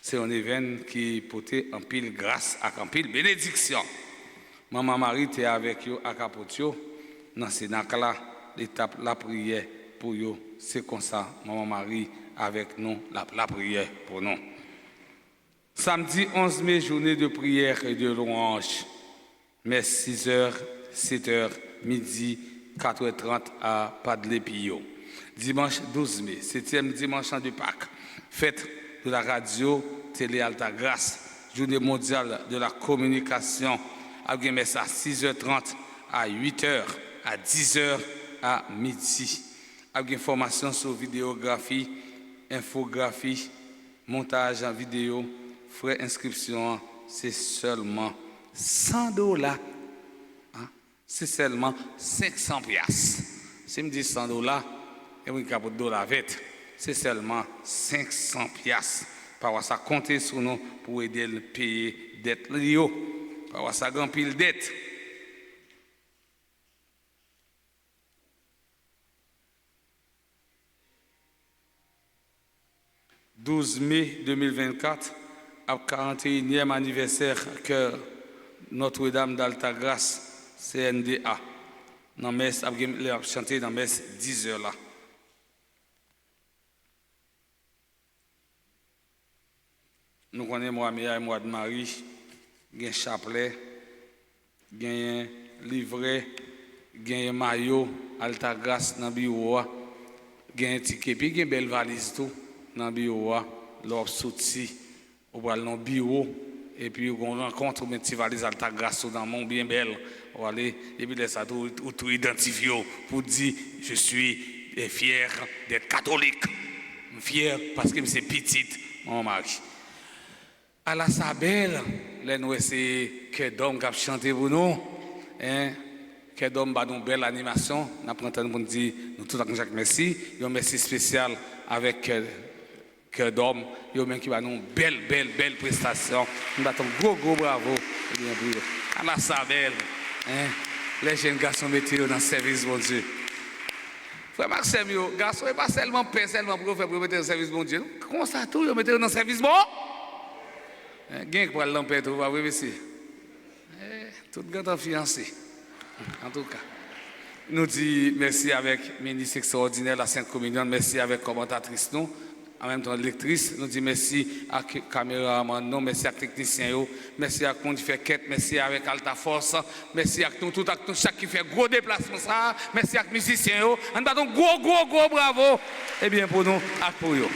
C'est un événement qui portait en pile grâce à en pile bénédiction. Maman Marie était avec eux à Capotio. Dans ce là, l'étape la prière pour eux. C'est comme ça, Maman Marie avec nous, la prière pour nous. Samedi 11 mai, journée de prière et de louange. Messe 6h, 7h, midi, 4h30 à Padlé-Pillot. Dimanche 12 mai, 7e dimanche de Pâques. Fête de la radio, télé Alta Grâce. Journée mondiale de la communication. Avec messe à 6h30, à 8h, à 10h, à midi. Avec information sur vidéographie, infographie, montage en vidéo, frais inscription, c'est seulement $100. Hein? C'est seulement 500 piastres. Si je me dis $100, et vous avez $, c'est seulement 500 piastres. Par ça, comptez sur nous pour aider à payer dette. Par ça, grand pile dette. « 12 mai 2024, à 41e anniversaire que Notre-Dame d'Alta Grâce, CNDA. Dans messe, a chanté dans messe 10h là. Nous connaissons moi et moi de Marie, il y a un chapelet, il y a un livret, il y a un maillot, Alta Grâce dans le bureau, il y a un ticket, puis il y a une belle valise tout dans le bureau, l'or sorti, au bras dans le bureau. Et puis, on rencontre une petite valise Alta Grâce dans mon bien belle. On aller, et puis, ça tout identifié pour dire je suis fier d'être catholique. Fier parce que c'est petite, mon mari. À la Sabelle, nous c'est que d'homme qui a chanté pour nous. Que d'homme a une belle animation. Nous apprenons pour dire nous tout à Jacques merci. Un merci spécial avec que d'homme, il y a même qui va nous belle prestation. Nous battons gros bravo. À la Sabelle, les jeunes garçons mettez dans le service, mon Dieu. Frère Maxime, garçon, n'est pas seulement paix, seulement pour faire mettre dans le service, mon Dieu. Comment ça, tout, vous mettez dans le service, bon? Gain pour l'empêcher, vous va voir ici. Tout le monde fiancé. En tout cas, nous disons merci avec ministre extraordinaire, la Sainte Communion, merci avec commentatrice, nous. En même temps, lectrice, nous disons merci à la caméraman, non, merci à la technicien, merci à nous qui fait quête, merci avec Alta Force, merci à nous, tout à nous, chaque qui fait gros déplacement, ça, merci à les musiciens, on va donc gros bravo, et bien pour nous, à pour eux.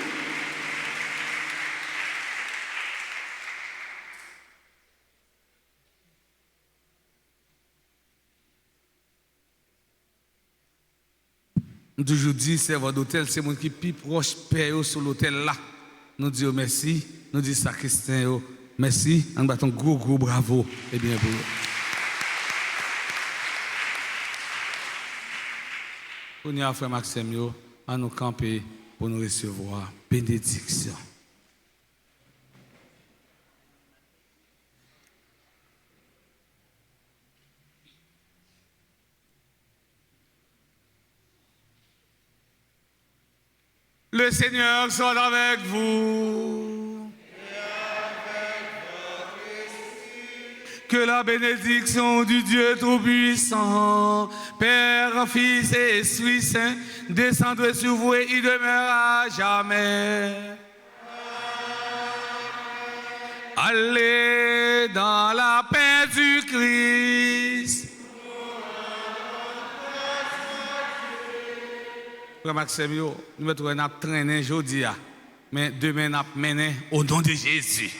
Nous toujours dit, serveur d'hôtel, c'est mon qui est plus proche père sur l'hôtel là. Nous disons merci, nous disons sacristain, merci, on bat un gros bravo. Et bien pour vous. On y a frère Maxime, à nous camper pour nous recevoir bénédiction. Le Seigneur soit avec vous. Que la bénédiction du Dieu Tout-Puissant, Père, Fils et Esprit Saint, descende sur vous et y demeure à jamais. Allez dans la paix du Christ. Frère Maxime, nous mettons un traîner aujourd'hui, mais demain nous mené au nom de Jésus.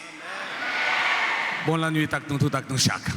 Bonne la nuit à nous tous, à nous chaque.